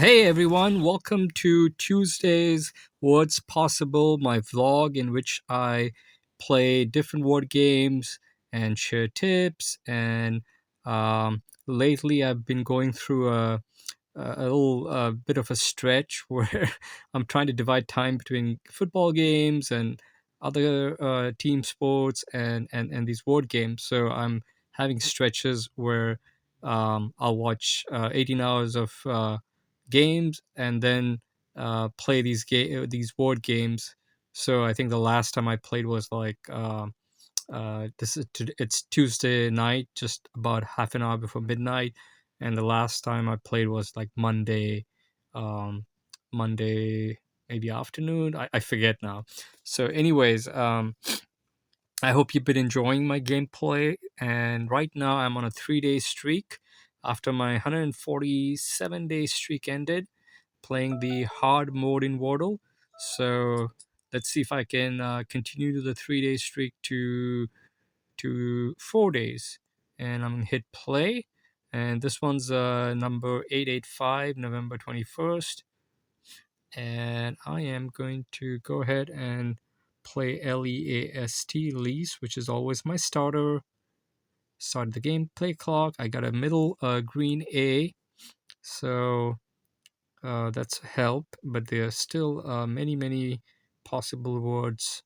Hey everyone, welcome to Tuesday's What's Possible, my vlog in which I play different word games and share tips. And lately, I've been going through a little bit of a stretch where I'm trying to divide time between football games and other team sports and these word games. So I'm having stretches where I'll watch 18 hours of games and then play these board games. So I think the last time I played was like it's Tuesday night, just about half an hour before midnight, and the last time I played was like um, Monday maybe afternoon. I forget now. So, anyways, I hope you've been enjoying my gameplay. And right now I'm on a 3-day streak after my 147-day streak ended playing the hard mode in Wordle. So let's see if I can continue the 3-day streak to 4 days. And I'm gonna hit play. And this one's number 885, November 21st. And I am going to go ahead and play Least, which is always my starter. Start the gameplay clock. I got a middle green A, so that's help, but there are still many possible words.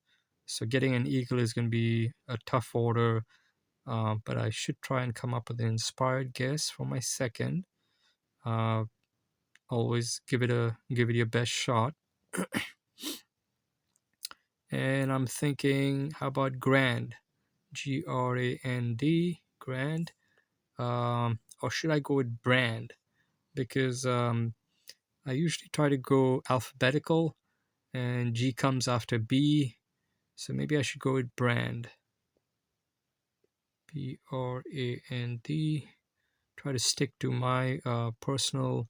So getting an eagle is going to be a tough order, but I should try and come up with an inspired guess for my second. Uh, Always give it your best shot. And I'm thinking, how about grand? Grand, grand. Or should I go with brand? Because I usually try to go alphabetical, and G comes after B. So maybe I should go with brand. BRAND. Try to stick to my personal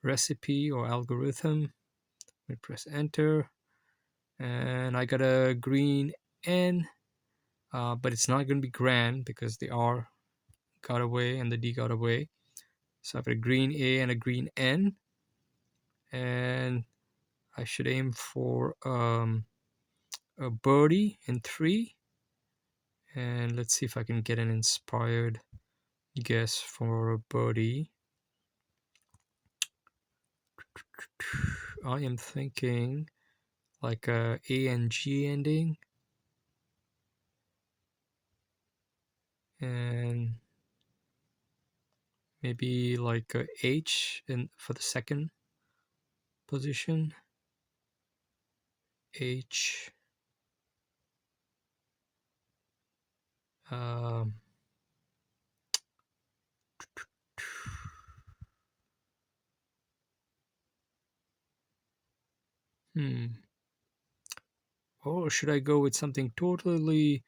recipe or algorithm. I press enter, and I got a green N, but it's not going to be grand because the R got away and the D got away. So I've got a green A and a green N, and I should aim for a birdie in 3. And let's see if I can get an inspired guess for a birdie. I am thinking like a and G ending, and maybe like a H for the second position. H. Um, Or should I go with something totally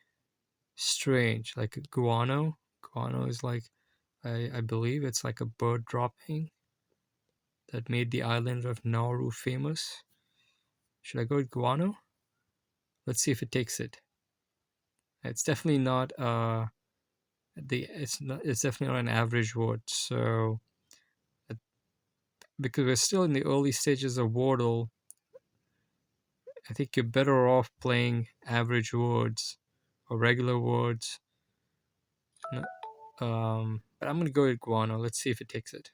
strange, like a guano? Guano is like, I believe it's like a bird dropping that made the island of Nauru famous. Should I go with guano? Let's see if it takes it. It's definitely not it's definitely not an average word. So because we're still in the early stages of Wordle, I think you're better off playing average words or regular words. But I'm gonna go with guano. Let's see if it takes it.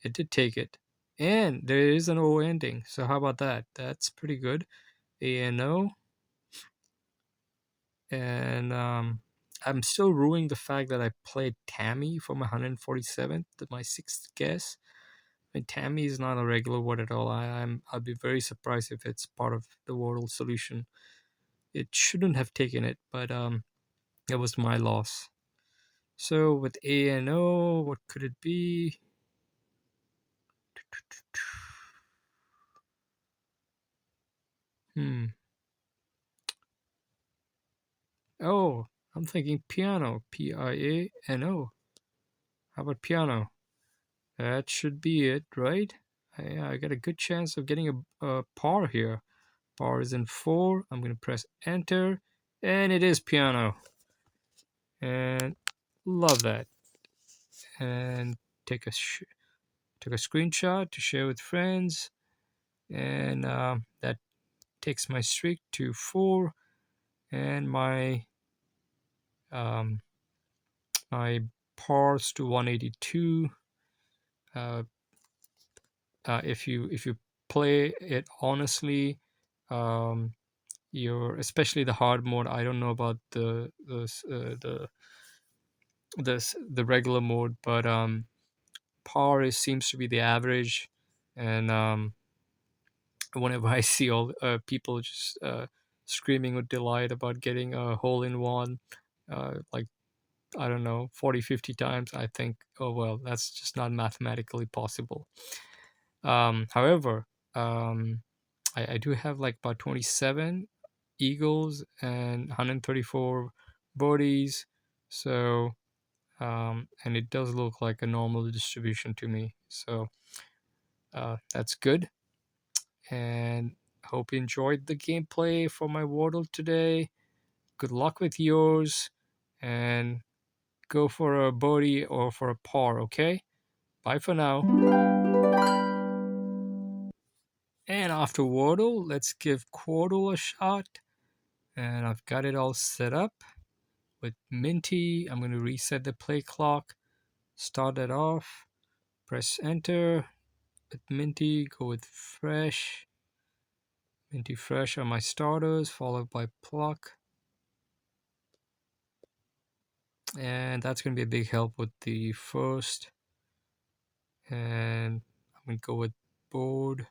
It did take it. And there is an O ending. So how about that? That's pretty good. ANO. And I'm still ruining the fact that I played Tammy for my 147th, my 6th guess. I mean, Tammy is not a regular word at all. I'll be very surprised if it's part of the Wordle solution. It shouldn't have taken it, but that was my loss. So with ANO, what could it be? Oh, I'm thinking piano. Piano. How about piano? That should be it, right? I got a good chance of getting a par here. Par is in 4. I'm going to press enter. And it is piano. And love that. And take took a screenshot to share with friends, and that takes my streak to 4, and um, my pars to 182. Uh, if you play it honestly, um, you're especially the hard mode. I don't know about the regular mode, but seems to be the average, and whenever I see all people just screaming with delight about getting a hole in one, like I don't know, 40, 50 times, I think, oh well, that's just not mathematically possible. However, I do have like about 27 eagles and 134 birdies, so and it does look like a normal distribution to me, so that's good. And hope you enjoyed the gameplay for my Wordle today. Good luck with yours, and go for a birdie or for a par, okay? Bye for now. And after Wordle, let's give Quordle a shot. And I've got it all set up with Minty. I'm going to reset the play clock, start it off, press enter with Minty, go with fresh. Minty fresh are my starters, followed by pluck. And that's going to be a big help with the first. And I'm going to go with board.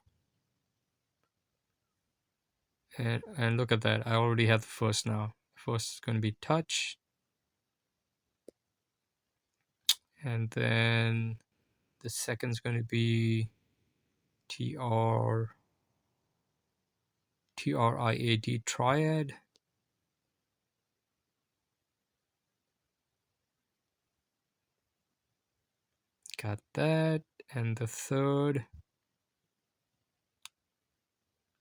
And look at that, I already have the first now. First is going to be touch. And then the second is going to be TRIAD, triad. Got that. And the third,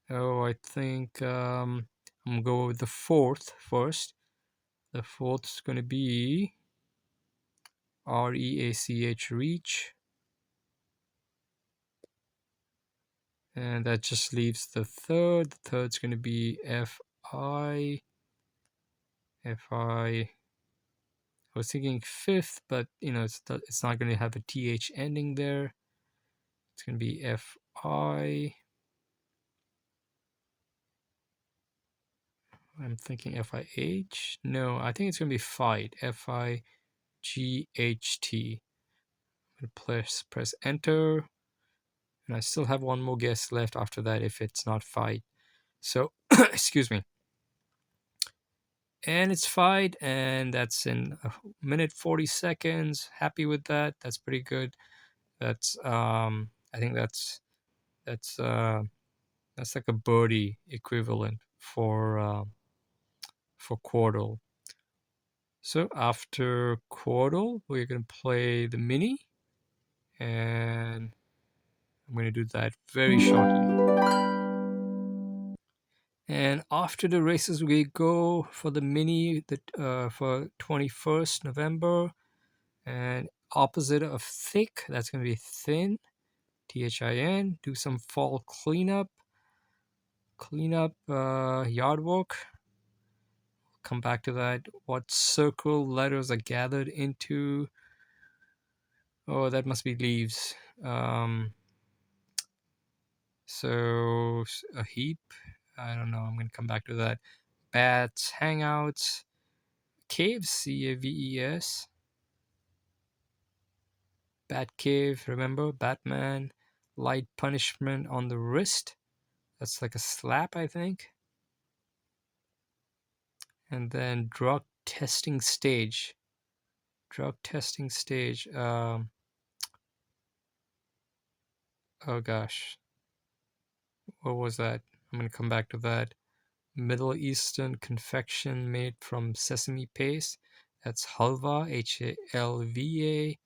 I think I'm gonna go with the fourth first. The fourth is going to be REACH, reach. And that just leaves the third. The third's going to be FI. I was thinking fifth, but it's not going to have a TH ending there. It's going to be FI. I'm thinking FIH. No, I think it's going to be fight. FIGHT. I'm going to press enter. And I still have one more guess left after that if it's not fight. So, excuse me. And it's fight, and that's in a minute 40 seconds. Happy with that. That's pretty good. That's I think that's like a birdie equivalent for Quordle. So after Quordle, we're gonna play the mini, and I'm gonna do that very shortly. And after the races, we go for the mini for 21st November, and opposite of thick, that's gonna be thin, THIN. Do some fall cleanup yard work. Come back to that. What circle letters are gathered into? Oh, that must be leaves. So a heap. I don't know. I'm gonna come back to that. Bats, hangouts, caves. CAVES. Bat cave. Remember Batman. Light punishment on the wrist. That's like a slap, I think. And then drug testing stage. Drug testing stage. Oh gosh, what was that? I'm gonna come back to that. Middle Eastern confection made from sesame paste. That's halva, HALVA.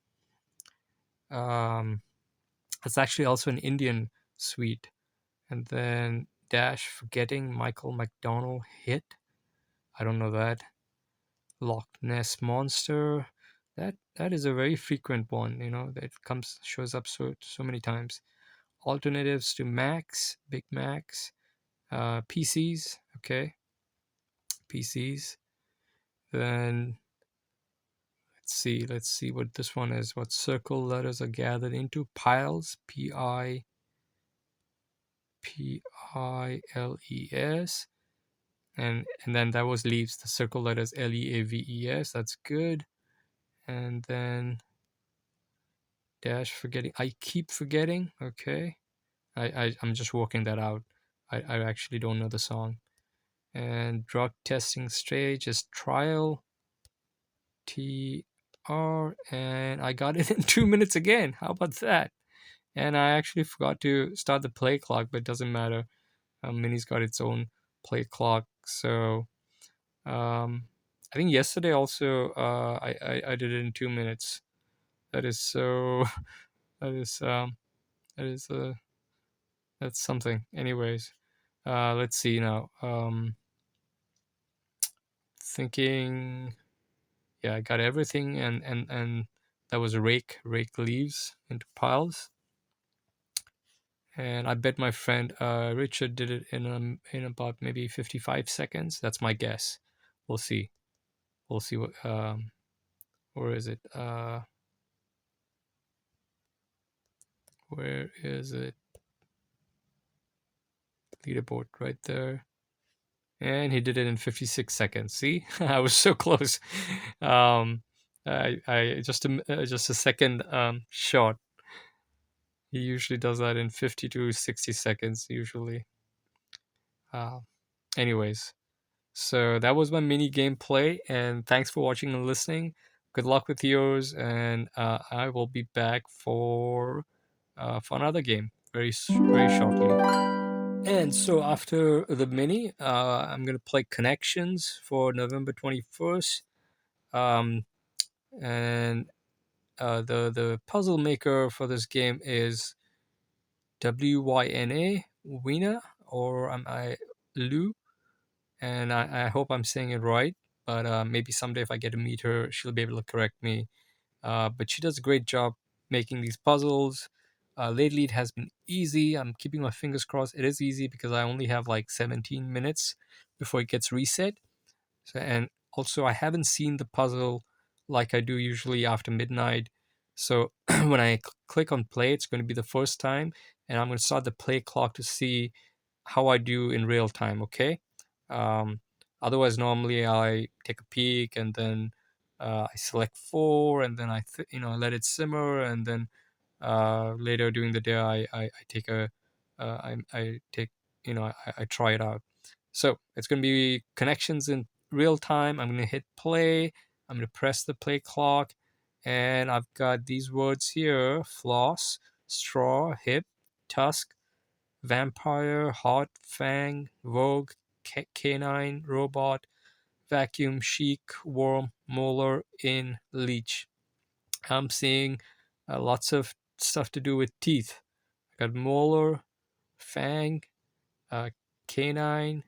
That's actually also an Indian sweet. And then dash forgetting Michael McDonald hit. I don't know that. Loch Ness monster. That is a very frequent one, that shows up so many times. Alternatives to Macs, Big Macs, PCs, okay, PCs. Then let's see what this one is. What circle letters are gathered into piles? Piles, and then that was leaves. The circle letters leaves. That's good. And then dash forgetting. I keep forgetting. Okay, I'm just working that out. I actually don't know the song. And drug testing stage is trial. TR, and I got it in 2 minutes again. How about that? And I actually forgot to start the play clock, but it doesn't matter. Mini's got its own play clock. So I think yesterday also I did it in 2 minutes. That is so. That is that is that's something. Anyways, let's see now. Thinking. Yeah, I got everything, and that was rake leaves into piles. And I bet my friend Richard did it in about maybe 55 seconds. That's my guess. We'll see. We'll see what where is it? Where is it? Leaderboard right there. And he did it in 56 seconds. See, I was so close. I just a second short. He usually does that in 50 to 60 seconds usually. Uh, anyways, so that was my mini gameplay, and thanks for watching and listening. Good luck with yours, and I will be back for another game very shortly. And so after the mini, I'm gonna play Connections for November 21st. Um, and the puzzle maker for this game is Wyna, or am I Lou? And I hope I'm saying it right. But maybe someday if I get to meet her, she'll be able to correct me. But she does a great job making these puzzles. Lately, it has been easy. I'm keeping my fingers crossed. It is easy because I only have like 17 minutes before it gets reset. So, and also, I haven't seen the puzzle like I do usually after midnight. So when I click on play, it's going to be the first time, and I'm going to start the play clock to see how I do in real time. Okay. Um, Otherwise, normally I take a peek and then I select four, and then I let it simmer, and then later during the day I take a I take I try it out. So it's going to be connections in real time. I'm going to hit play. I'm going to press the play clock, and I've got these words here: floss, straw, hip, tusk, vampire, hot, fang, vogue, canine, robot, vacuum, chic, worm, molar, in, leech. I'm seeing lots of stuff to do with teeth. I got molar, fang, uh, canine,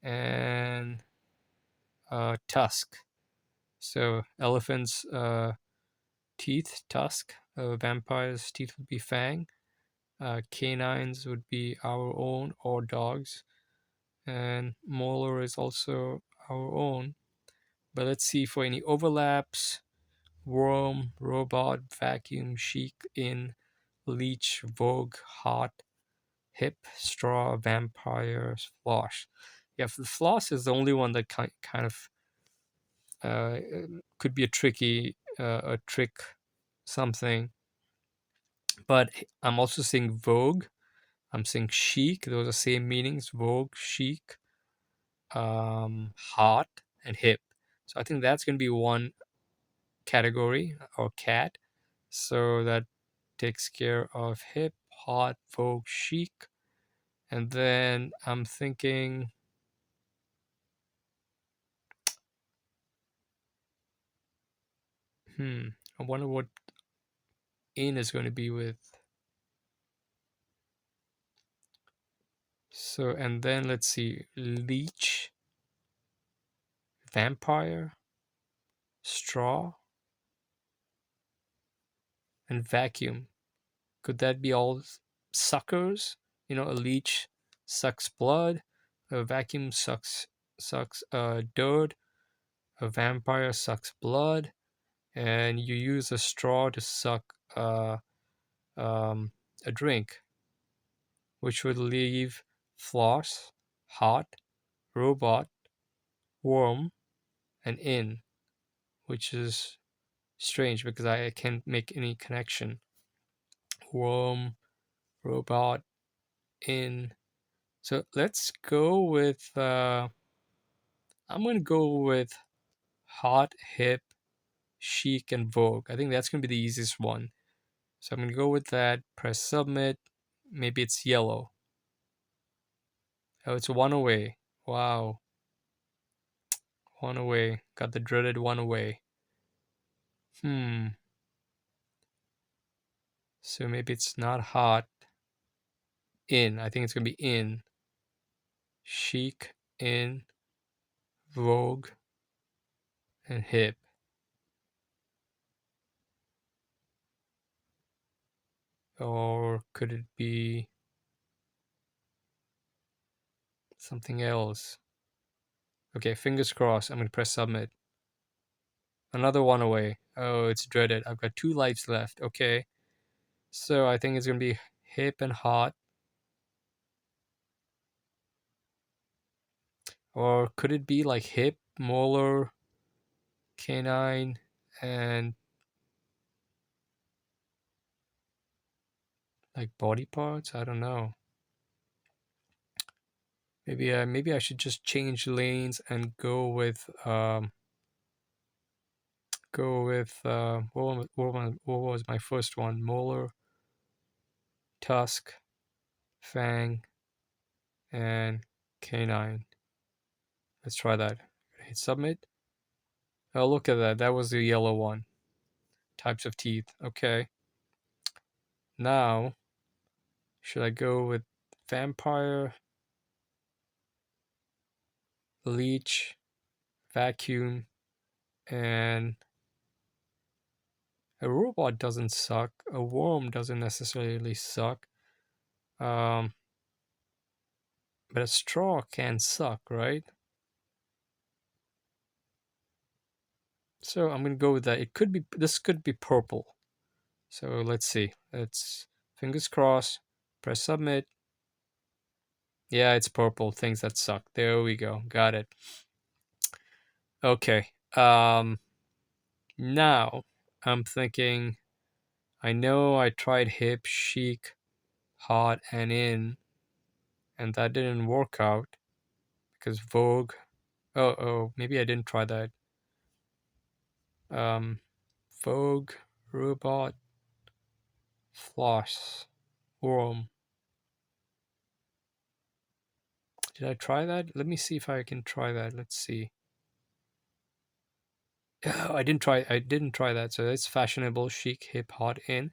and tusk. So elephants' teeth, tusk. Vampires' teeth would be fang. Canines would be our own or dogs. And molar is also our own. But let's see for any overlaps. Worm, robot, vacuum, chic, in, leech, vogue, hot, hip, straw, vampire, floss. Yeah, the floss is the only one that kind of uh, could be a trick something. But I'm also seeing vogue. I'm seeing chic. Those are same meanings. Vogue, chic, hot, and hip. So I think that's going to be one category or cat. So that takes care of hip, hot, vogue, chic. And then I'm thinking, I wonder what in is going to be with. So, and then let's see, leech, vampire, straw, and vacuum. Could that be all suckers? You know, a leech sucks blood, a vacuum sucks dirt, a vampire sucks blood, and you use a straw to suck um, a drink, which would leave floss, hot, robot, worm, and in, which is strange because I can't make any connection. Worm, robot, in. So let's go with. I'm gonna go with hot, hip, chic, and vogue. I think that's gonna be the easiest one. So I'm gonna go with that. Press submit. Maybe it's yellow. Oh, it's one away. Wow, one away. Got the dreaded one away. Hmm. So maybe it's not hot. In. I think it's gonna be in. Chic, in, vogue, and hip. Or could it be something else? Okay, fingers crossed. I'm gonna press submit. Another one away. Oh, it's dreaded. I've got 2 lives left. Okay. So I think it's gonna be hip and hot. Or could it be like hip, molar, canine, and like body parts? I don't know. Maybe I should just change lanes and go with what was my first one? Molar, tusk, fang, and canine. Let's try that. Hit submit. Oh, look at that. That was the yellow one. Types of teeth. Okay. Now, should I go with vampire, leech, vacuum, and a robot doesn't suck. A worm doesn't necessarily suck. Um, but a straw can suck, right? So I'm gonna go with that. It could be this could be purple. So let's see. Let's fingers crossed. Press submit. Yeah, it's purple. Things that suck. There we go. Got it. Okay. Now I'm thinking. I know I tried hip, chic, hot, and in, and that didn't work out because Vogue. Oh, maybe I didn't try that. Um, Vogue, robot, floss, worm. Did I try that? Let me see if I can try that. Let's see. Oh, I didn't try. I didn't try that. So it's fashionable, chic, hip, hot, in.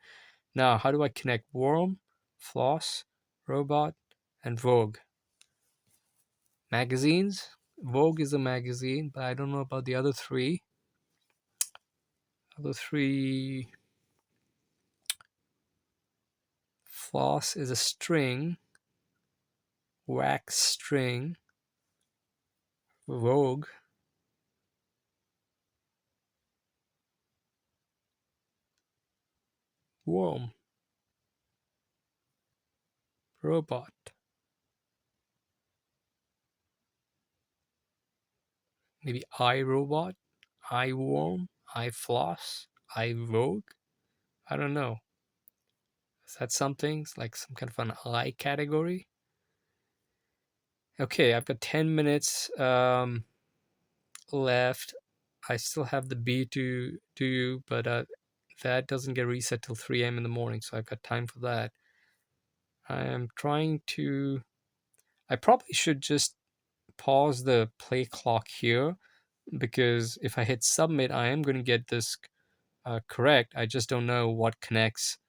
Now, how do I connect worm, floss, robot, and Vogue? Magazines. Vogue is a magazine, but I don't know about the other three. Other three. Floss is a string. Wax string. Vogue. Worm. Robot. Maybe iRobot, iWorm, iFloss, iVogue. I don't know. Is that something? It's like some kind of an I category? Okay, I've got 10 minutes left. I still have the B to do, but that doesn't get reset till 3 a.m. in the morning, so I've got time for that. I am trying to. I probably should just pause the play clock here because if I hit submit, I am going to get this correct. I just don't know what connects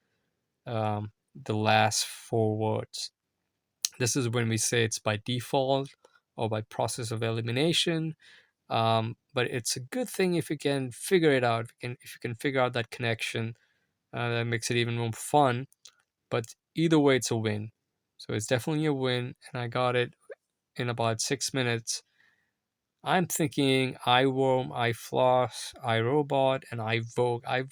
the last 4 words. This is when we say it's by default or by process of elimination. But it's a good thing if you can figure it out. If you can figure out that connection, That makes it even more fun. But either way, it's a win. So it's definitely a win, and I got it in about 6 minutes. I'm thinking I worm, I floss, I robot, and I vogue. I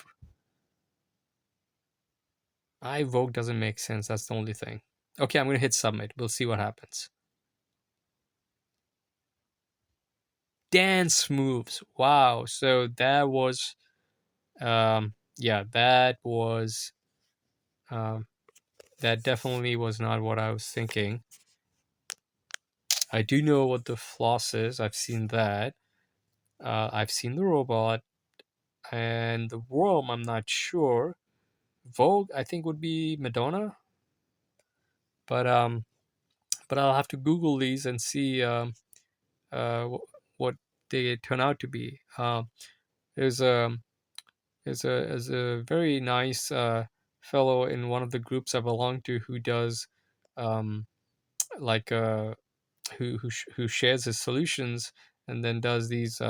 vogue doesn't make sense. That's the only thing. Okay, I'm gonna hit submit. We'll see what happens. Dance moves. Wow. So that was yeah, um that definitely was not what I was thinking. I do know what the floss is. I've seen that. I've seen the robot and the worm. I'm not sure. Vogue, I think, would be Madonna, but I'll have to Google these and see what they turn out to be. There's a there's a very nice fellow in one of the groups I belong to who does um, like who shares his solutions and then does these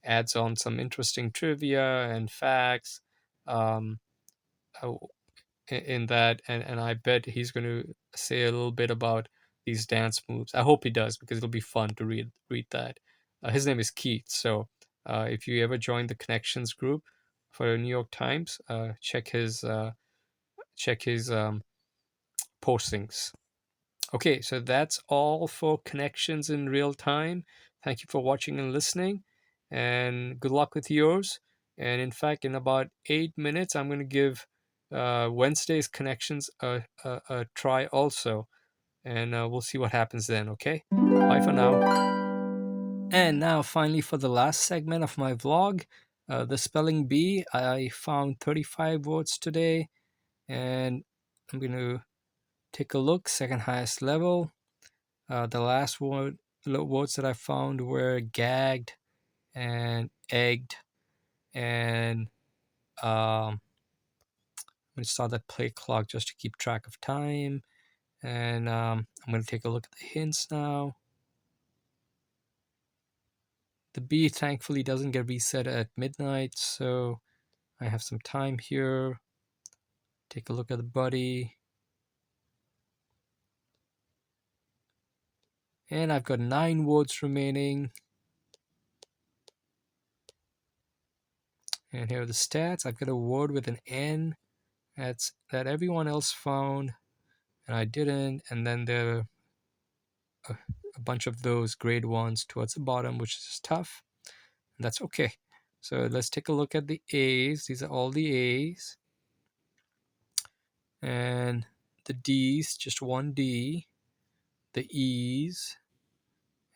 adds on some interesting trivia and facts um, uh, in that, and I bet he's going to say a little bit about these dance moves. I hope he does because it'll be fun to read that. His name is Keith. So if you ever join the Connections group for the New York Times, check his postings. Okay, so that's all for Connections in Real Time. Thank you for watching and listening, and good luck with yours. And in fact, in about 8 minutes, I'm going to give Wednesday's Connections a try also, and we'll see what happens then, okay? Bye for now. And now, finally, for the last segment of my vlog, the spelling bee. I found 35 words today, and I'm going to take a look, second highest level. The last words that I found were gagged and egged, and I'm going to start that play clock just to keep track of time. And I'm going to take a look at the hints now. The bee thankfully doesn't get reset at midnight, so I have some time here. Take a look at the buddy. And I've got 9 words remaining. And here are the stats. I've got a word with an N that everyone else found, and I didn't. And then there are a bunch of those grade ones towards the bottom, which is tough. And that's okay. So let's take a look at the A's. These are all the A's. And the D's, just one D. The E's.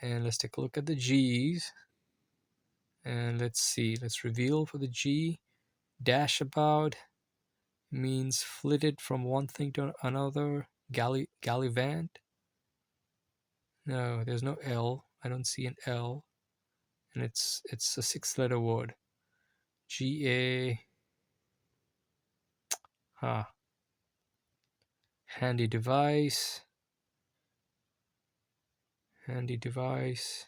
And let's take a look at the G's. And let's see. Let's reveal for the G. Dash about means flitted from one thing to another. Gallivant. No, there's no L. I don't see an L. And it's a 6-letter word. G-A. Handy device. Handy device.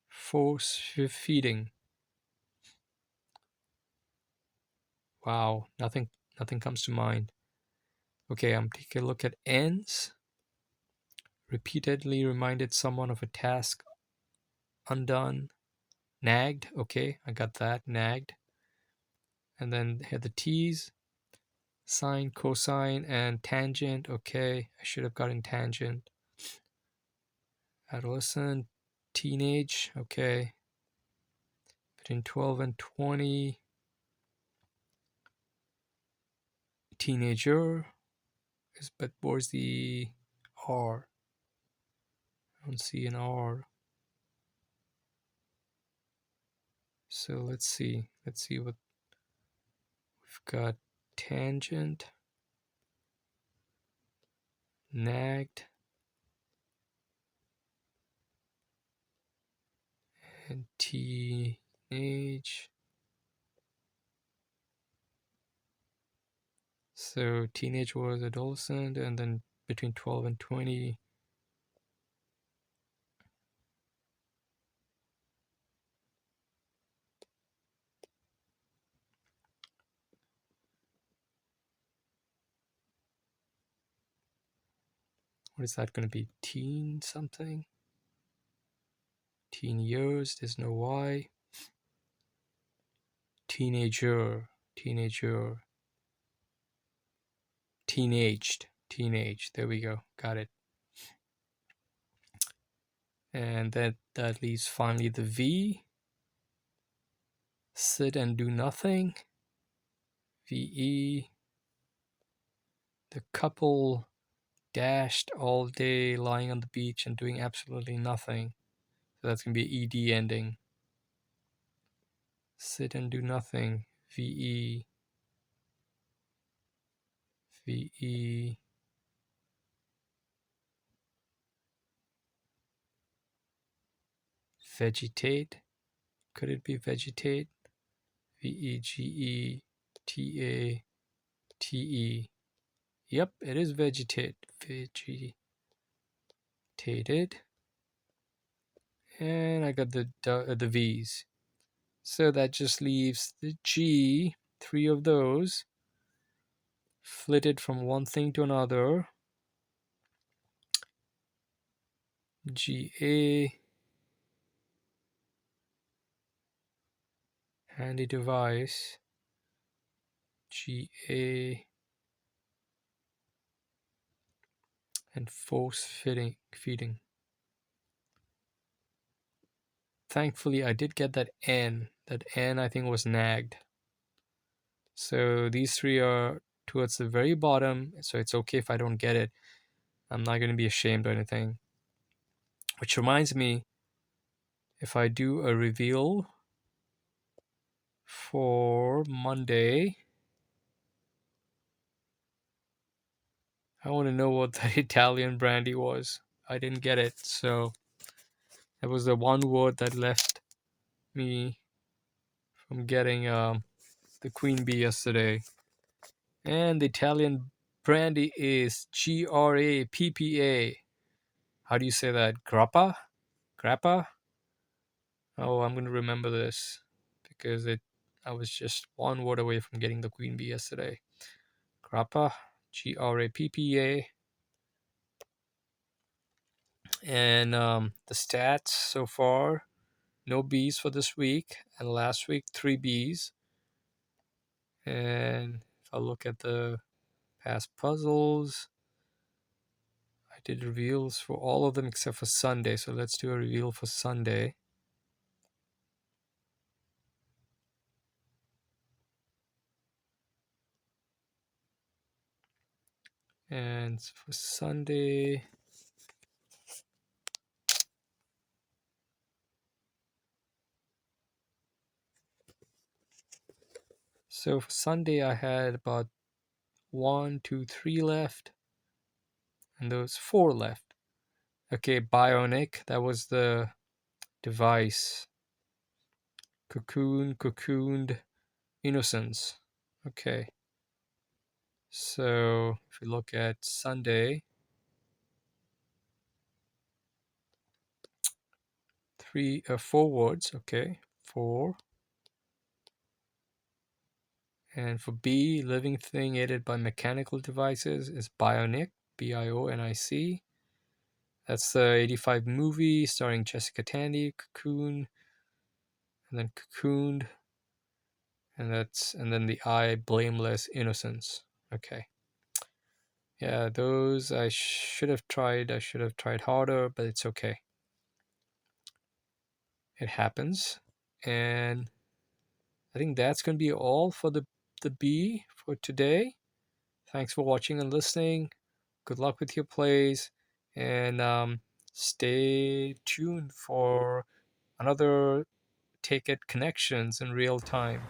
Force feeding. Wow, nothing comes to mind. Okay, I'm taking a look at ends. Repeatedly reminded someone of a task undone. Nagged. Okay, I got that. Nagged. And then had the T's. Sine, cosine, and tangent. Okay, I should have gotten tangent. Adolescent, teenage. Okay. Between 12 and 20. Teenager. But where's the R? I don't see an R. So let's see. Let's see what we've got. Tangent. Nagged. And teenage. So teenage was adolescent, and then between 12 and 20. What is that going to be? Teen something? Teen years, there's no Y. Teenager, teenager. Teenaged, teenage. There we go. Got it. And that leaves finally the V. Sit and do nothing. VE. The couple dashed all day lying on the beach and doing absolutely nothing. So that's going to be ED ending. Sit and do nothing. VE. VE. Vegetate. Could it be vegetate? VEGETATE. Yep, it is vegetate. Vegetated. And I got the V's. So that just leaves the G, 3 of those, flitted from one thing to another. GA, handy device. GA, and force feeding. Thankfully, I did get that N. That N, I think, was nagged. So these 3 are towards the very bottom, so it's okay if I don't get it. I'm not going to be ashamed or anything. Which reminds me, if I do a reveal for Monday, I want to know what that Italian brandy was. I didn't get it, so that was the one word that left me from getting the Queen Bee yesterday. And the Italian brandy is GRAPPA. How do you say that? Grappa? Grappa? Oh, I'm going to remember this because I was just one word away from getting the Queen Bee yesterday. Grappa, GRAPPA. And the stats so far, no B's for this week, and last week 3 B's. And if I look at the past puzzles, I did reveals for all of them except for Sunday. So let's do a reveal for Sunday. And for Sunday, so for Sunday I had about 1, 2, 3 left, and those 4 left. Okay, Bionic, that was the device. Cocooned, innocence. Okay. So if we look at Sunday, 4 words. Okay, 4. And for B, living thing aided by mechanical devices is Bionic, Bionic. That's the 85 movie starring Jessica Tandy, Cocoon, and then Cocooned, and then the I, blameless innocence. Okay. Yeah, those I should have tried. I should have tried harder, but it's okay. It happens. And I think that's going to be all for the B for today. Thanks for watching and listening. Good luck with your plays, and stay tuned for another Take It Connections in real time.